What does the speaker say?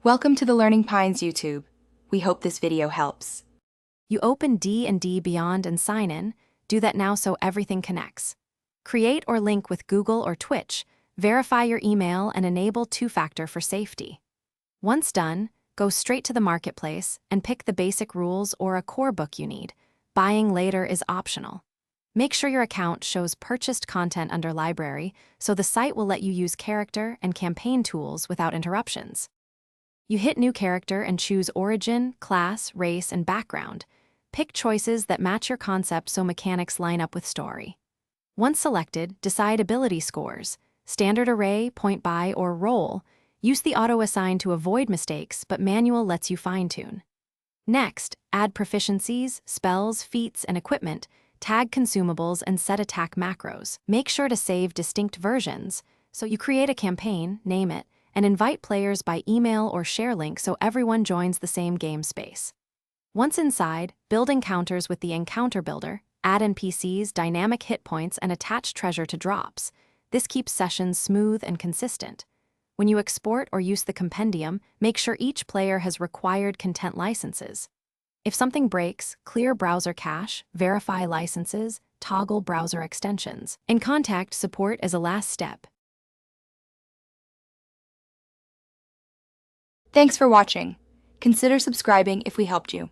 Welcome to the Learning Pines YouTube. We hope this video helps. You open D&D Beyond and sign in. Do that now so everything connects. Create or link with Google or Twitch. Verify your email and enable two-factor for safety. Once done, go straight to the marketplace and pick the basic rules or a core book you need. Buying later is optional. Make sure your account shows purchased content under library so the site will let you use character and campaign tools without interruptions. You hit new character and choose origin, class, race, and background. Pick choices that match your concept so mechanics line up with story. Once selected, decide ability scores, standard array, point by, or roll. Use the auto-assign to avoid mistakes, but manual lets you fine-tune. Next, add proficiencies, spells, feats, and equipment, tag consumables, and set attack macros. Make sure to save distinct versions, so you create a campaign, name it, and invite players by email or share link so everyone joins the same game space. Once inside, build encounters with the Encounter Builder, add NPCs, dynamic hit points, and attach treasure to drops. This keeps sessions smooth and consistent. When you export or use the compendium, make sure each player has required content licenses. If something breaks, clear browser cache, verify licenses, toggle browser extensions, and contact support as a last step. Thanks for watching. Consider subscribing if we helped you.